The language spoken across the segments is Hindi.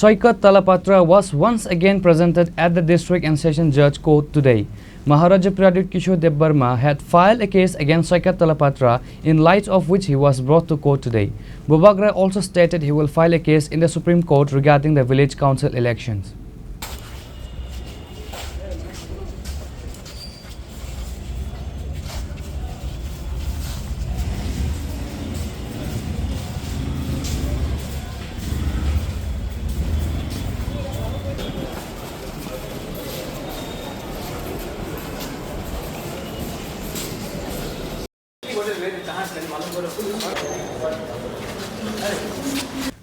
Saikat Talapatra was once again presented at the District and Session Judge Court today. Maharaja Pradip Kishore Debbarma had filed a case against Saikat Talapatra, in light of which he was brought to court today. Bobagra also stated he will file a case in the Supreme Court regarding the village council elections.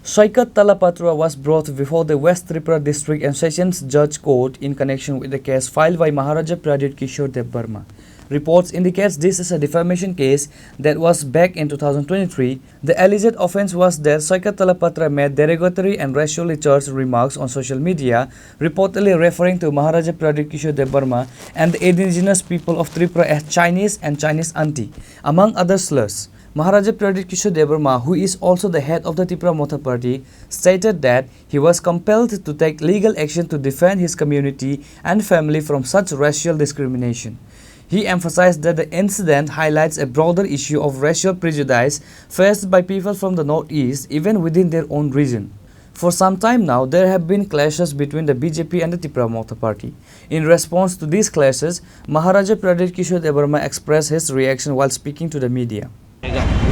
Saikat Talapatra was brought before the West Tripura District and Sessions Judge Court in connection with the case filed by Maharaja Pradip Kishore Debbarma. Reports indicate this is a defamation case that was back in 2023. The alleged offence was that Saikat Talapatra made derogatory and racially charged remarks on social media, reportedly referring to Maharaja Pradip Kishore Debbarma and the indigenous people of Tripura as Chinese and Chinese auntie, among other slurs. Maharaja Pradip Kishore Debbarma, who is also the head of the Tripura Motha Party, stated that he was compelled to take legal action to defend his community and family from such racial discrimination. He emphasized that the incident highlights a broader issue of racial prejudice faced by people from the northeast, even within their own region. For some time now, there have been clashes between the BJP and the Tripura Motha Party. In response to these clashes, Maharaja Pradip Kishore Debbarma expressed his reaction while speaking to the media.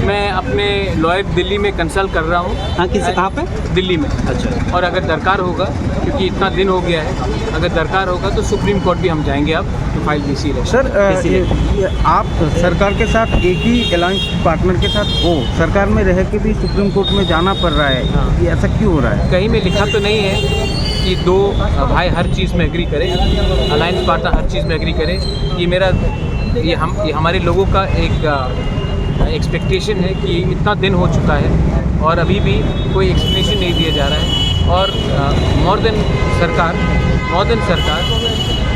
मैं अपने लॉयर दिल्ली में कंसल्ट कर रहा हूँ। हाँ, किसे कहाँ पे? दिल्ली में। अच्छा। और अगर दरकार होगा, क्योंकि इतना दिन हो गया है, अगर दरकार होगा तो सुप्रीम कोर्ट भी हम जाएंगे अब तो फाइल बीसी है। सर आप सरकार के साथ एक ही अलायंस पार्टनर के साथ हो, सरकार में रह के भी सुप्रीम कोर्ट में जाना पड़ रहा है। हाँ। ये ऐसा क्यों हो रहा है? कहीं में लिखा तो नहीं है कि दो भाई हर चीज़ में एग्री करें, अलायंस पार्टनर हर चीज़ में एग्री करें। ये हमारे लोगों का एक एक्सपेक्टेशन है कि इतना दिन हो चुका है और अभी भी कोई एक्सप्लेनेशन नहीं दिया जा रहा है। और मोर देन सरकार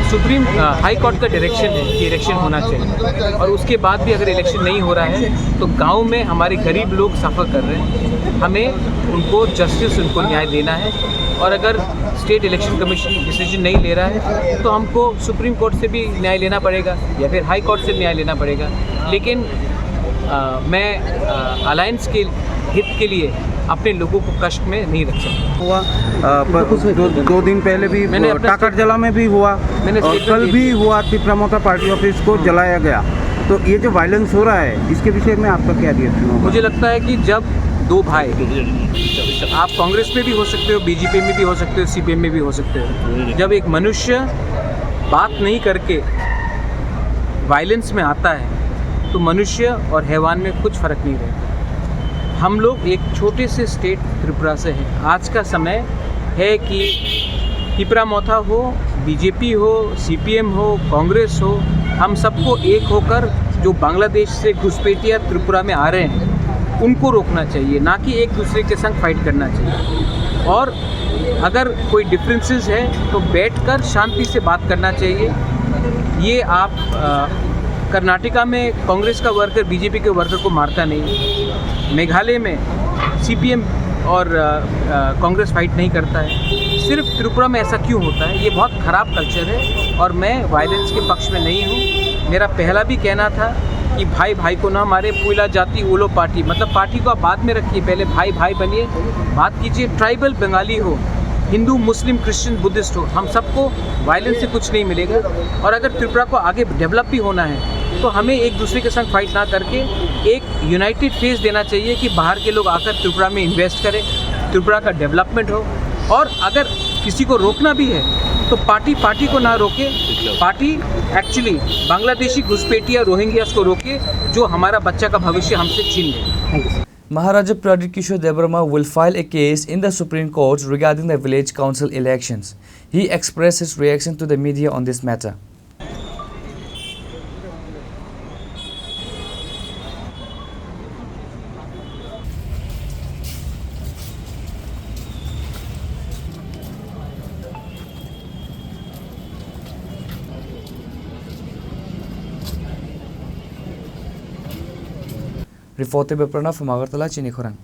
सुप्रीम हाई कोर्ट का डायरेक्शन है कि इलेक्शन होना चाहिए, और उसके बाद भी अगर इलेक्शन नहीं हो रहा है तो गांव में हमारे गरीब लोग सफ़र कर रहे हैं। हमें उनको जस्टिस, उनको न्याय देना है, और अगर स्टेट इलेक्शन कमीशन डिसीजन नहीं ले रहा है तो हमको सुप्रीम कोर्ट से भी न्याय लेना पड़ेगा या फिर हाई कोर्ट से न्याय लेना पड़ेगा। लेकिन मैं अलायंस के हित के लिए अपने लोगों को कष्ट में नहीं रख सकता। हुआ दो दिन पहले भी टाकर जला में भी हुआ, और कल भी हुआ ट्रिपुरा मोथा पार्टी ऑफिस को जलाया गया। तो ये जो वायलेंस हो रहा है, इसके विषय में आपका क्या रिएक्शन होगा? मुझे लगता है कि जब दो भाई, आप कांग्रेस में भी हो सकते हो, बीजेपी में भी हो सकते हो, सीपीएम में भी हो सकते हो, जब एक मनुष्य बात नहीं करके वायलेंस में आता है तो मनुष्य और हैवान में कुछ फ़र्क नहीं रहता। हम लोग एक छोटे से स्टेट त्रिपुरा से हैं। आज का समय है कि ट्रिपुरा मोथा हो, बीजेपी हो, सीपीएम हो, कांग्रेस हो, हम सबको एक होकर जो बांग्लादेश से घुसपैठिया त्रिपुरा में आ रहे हैं उनको रोकना चाहिए, ना कि एक दूसरे के संग फाइट करना चाहिए। और अगर कोई डिफरेंसेस है तो बैठकर शांति से बात करना चाहिए। ये आप कर्नाटका में कांग्रेस का वर्कर बीजेपी के वर्कर को मारता नहीं, मेघालय में सीपीएम और कांग्रेस फाइट नहीं करता है, सिर्फ त्रिपुरा में ऐसा क्यों होता है? ये बहुत ख़राब कल्चर है और मैं वायलेंस के पक्ष में नहीं हूँ। मेरा पहला भी कहना था कि भाई भाई को ना मारे, पुइला जाति ओलो पार्टी, मतलब पार्टी को आप बाद में रखिए, पहले भाई भाई बनिए, बात कीजिए। ट्राइबल बंगाली हो, हिंदू, मुस्लिम, क्रिश्चियन, बुद्धिस्ट हो, हम सबको वायलेंस से कुछ नहीं मिलेगा। और अगर त्रिपुरा को आगे डेवलप भी होना है तो हमें एक दूसरे के संग फाइट ना करके एक यूनाइटेड फेस देना चाहिए कि बाहर के लोग आकर त्रिपुरा में इन्वेस्ट करें, त्रिपुरा का डेवलपमेंट हो। और अगर किसी को रोकना भी है तो पार्टी को ना रोके, पार्टी एक्चुअली बांग्लादेशी घुसपैठिया रोहिंग्यास को रोके जो हमारा बच्चा का भविष्य हमसे छीन ले। Maharaja Pradip Kishore Debbarma will file a case in the Supreme Court regarding the village council elections. He expressed his reaction to the media on this matter. Reported by Pranav from Agartala, Chini Khurang.